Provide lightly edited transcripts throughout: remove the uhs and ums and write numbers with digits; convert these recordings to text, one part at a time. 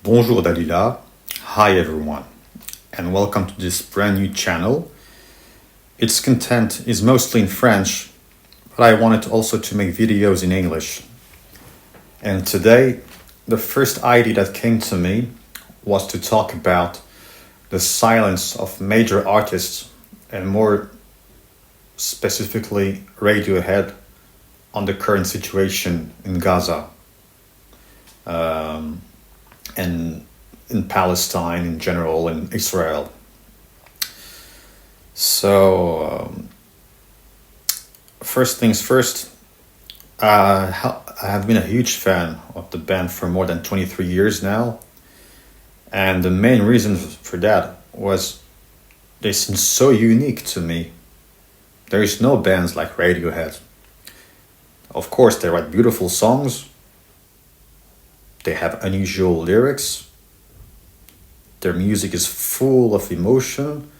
Bonjour Dalila. Hi everyone, and welcome to this brand new channel. Its content is mostly in French, but I wanted also to make videos in English. And today, the first idea that came to me was to talk about the silence of major artists, and more specifically Radiohead, on the current situation in Gaza. And in Palestine in general, in Israel. So, first things first, I have been a huge fan of the band for more than 23 years now. And the main reason for that was they seem so unique to me. There is no bands like Radiohead. Of course, they write beautiful songs. They have unusual lyrics. Their music is full of emotion.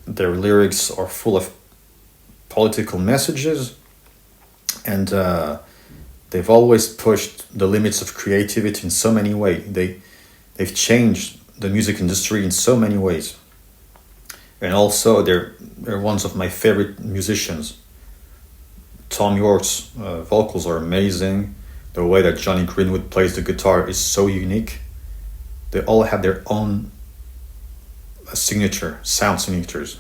Their lyrics are full of political messages. And they've always pushed the limits of creativity in so many ways. They've changed the music industry in so many ways. And also, they're one of my favorite musicians. Thom Yorke's vocals are amazing. The way that Jonny Greenwood plays the guitar is so unique. They all have their own sound signatures.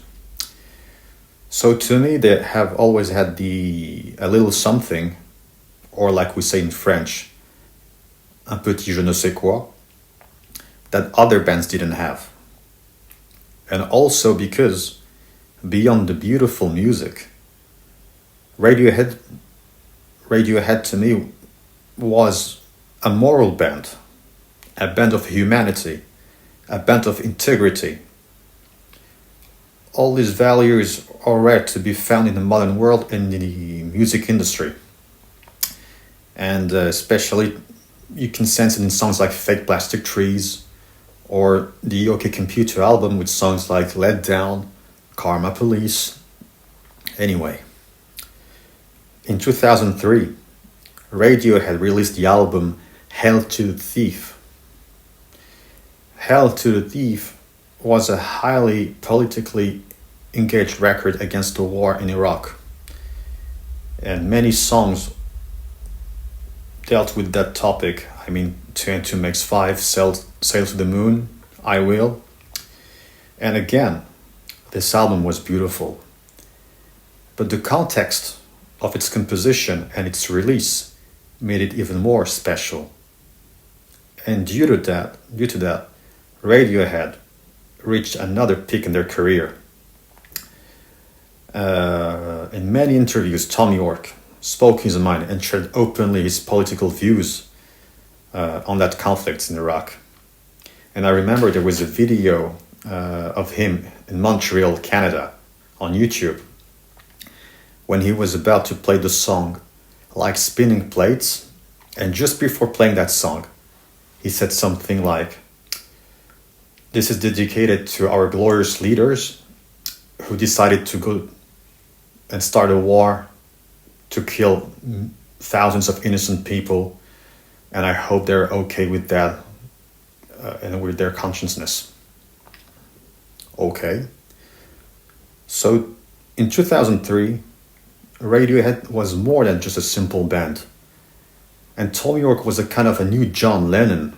So to me, they have always had a little something, or like we say in French, un petit je ne sais quoi, that other bands didn't have. And also because, beyond the beautiful music, Radiohead to me was a moral band, a band of humanity, a band of integrity. All these values are rare to be found in the modern world in the music industry. And especially, you can sense it in songs like Fake Plastic Trees, or the OK Computer album with songs like Let Down, Karma Police. Anyway, in 2003, Radiohead released the album Hail to the Thief. Hail to the Thief was a highly politically engaged record against the war in Iraq. And many songs dealt with that topic. I mean, 2 and 2 makes 5, Sail to the Moon, I Will. And again, this album was beautiful. But the context of its composition and its release made it even more special. And due to that, Radiohead reached another peak in their career. In many interviews, Thom Yorke spoke his mind and shared openly his political views on that conflict in Iraq. And I remember there was a video of him in Montreal, Canada, on YouTube, when he was about to play the song Like Spinning Plates, and just before playing that song, he said something like, "This is dedicated to our glorious leaders who decided to go and start a war to kill thousands of innocent people, and I hope they're okay with that and with their consciousness." Okay. So in 2003, Radiohead was more than just a simple band. And Thom Yorke was a kind of a new John Lennon,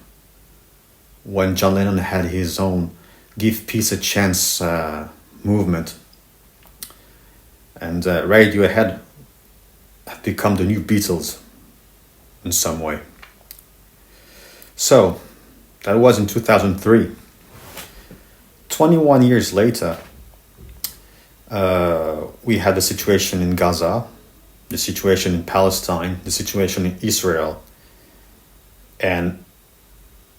when John Lennon had his own Give Peace a Chance movement. And Radiohead have become the new Beatles in some way. So, that was in 2003. 21 years later, we had the situation in Gaza, the situation in Palestine, the situation in Israel, and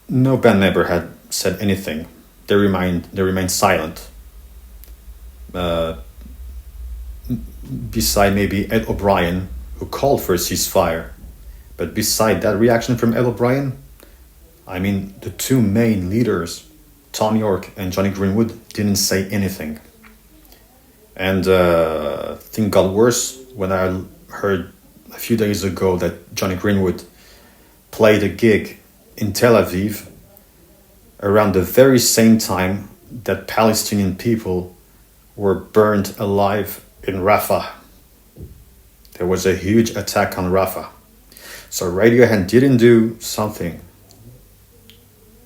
no band member had said anything. They remained silent. Beside maybe Ed O'Brien, who called for a ceasefire, but beside that reaction from Ed O'Brien, I mean, the two main leaders, Thom Yorke and Jonny Greenwood, didn't say anything. And things got worse when I heard a few days ago that Jonny Greenwood played a gig in Tel Aviv around the very same time that Palestinian people were burned alive in Rafah. There was a huge attack on Rafah. So Radiohead didn't do something.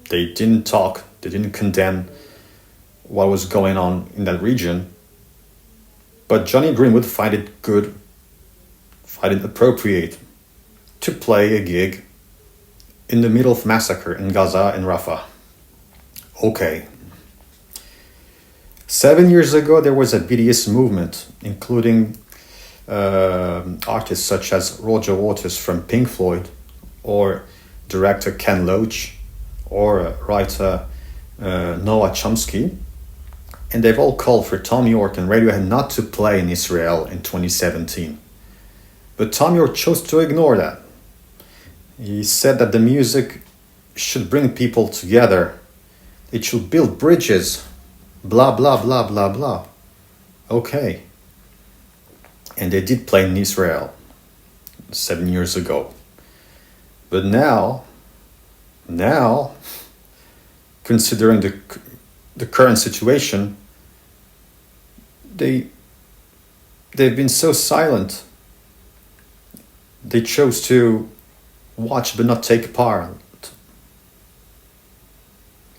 They didn't talk, they didn't condemn what was going on in that region. But Jonny Greenwood find it good, find it appropriate to play a gig in the middle of massacre in Gaza and Rafah. Okay. 7 years ago, there was a BDS movement, including artists such as Roger Waters from Pink Floyd, or director Ken Loach, or writer Noah Chomsky. And they've all called for Thom Yorke and Radiohead not to play in Israel in 2017. But Thom Yorke chose to ignore that. He said that the music should bring people together. It should build bridges. Blah, blah, blah, blah, blah. Okay. And they did play in Israel 7 years ago. But now, considering the current situation, they've been so silent. They chose to watch but not take part.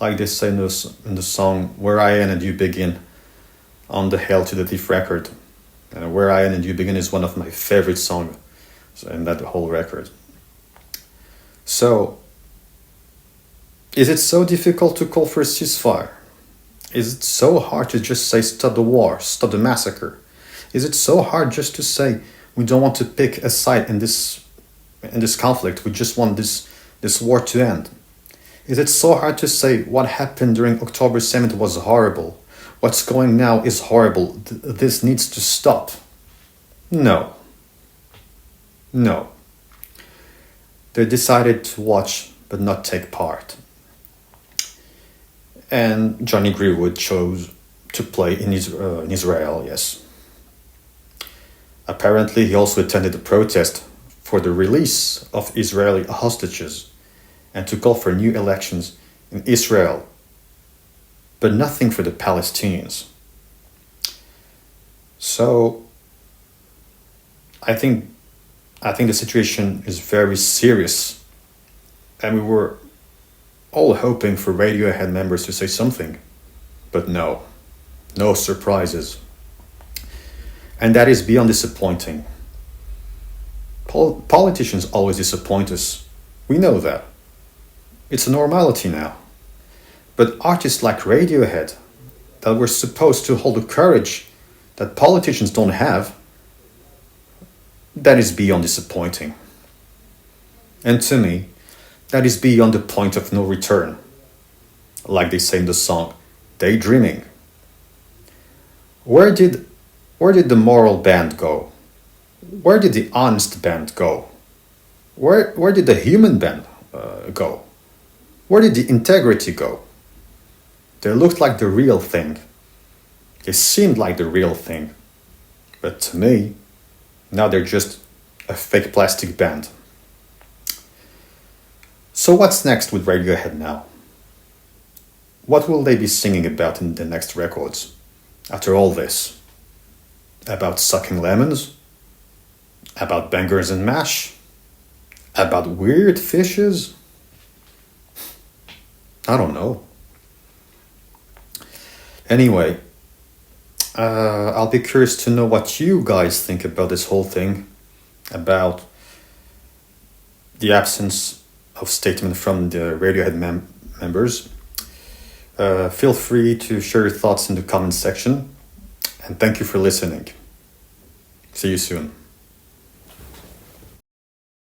Like they say in the song "Where I End and You Begin" on the Hail to the Thief record. And "Where I End and You Begin" is one of my favorite songs in that whole record. So, is it so difficult to call for a ceasefire? Is it so hard to just say stop the war, stop the massacre? Is it so hard just to say we don't want to pick a side in this conflict, we just want this war to end? Is it so hard to say what happened during October 7th was horrible? What's going now is horrible. This needs to stop. No. They decided to watch but not take part. And Jonny Greenwood chose to play in Israel, yes. Apparently, he also attended a protest for the release of Israeli hostages and to call for new elections in Israel, but nothing for the Palestinians. So, I think the situation is very serious, and we were all hoping for Radiohead members to say something, but no surprises. And that is beyond disappointing. Politicians always disappoint us. We know that. It's a normality now. But artists like Radiohead, that were supposed to hold the courage that politicians don't have, that is beyond disappointing. And to me, that is beyond the point of no return. Like they say in the song, Daydreaming. Where did the moral band go? Where did the honest band go? Where did the human band go? Where did the integrity go? They looked like the real thing. They seemed like the real thing. But to me, now they're just a fake plastic band. So what's next with Radiohead now? What will they be singing about in the next records? After all this? About sucking lemons? About bangers and mash? About weird fishes? I don't know. Anyway, I'll be curious to know what you guys think about this whole thing, about the absence of statement from the Radiohead members. Feel free to share your thoughts in the comment section, and thank you for listening. See you soon.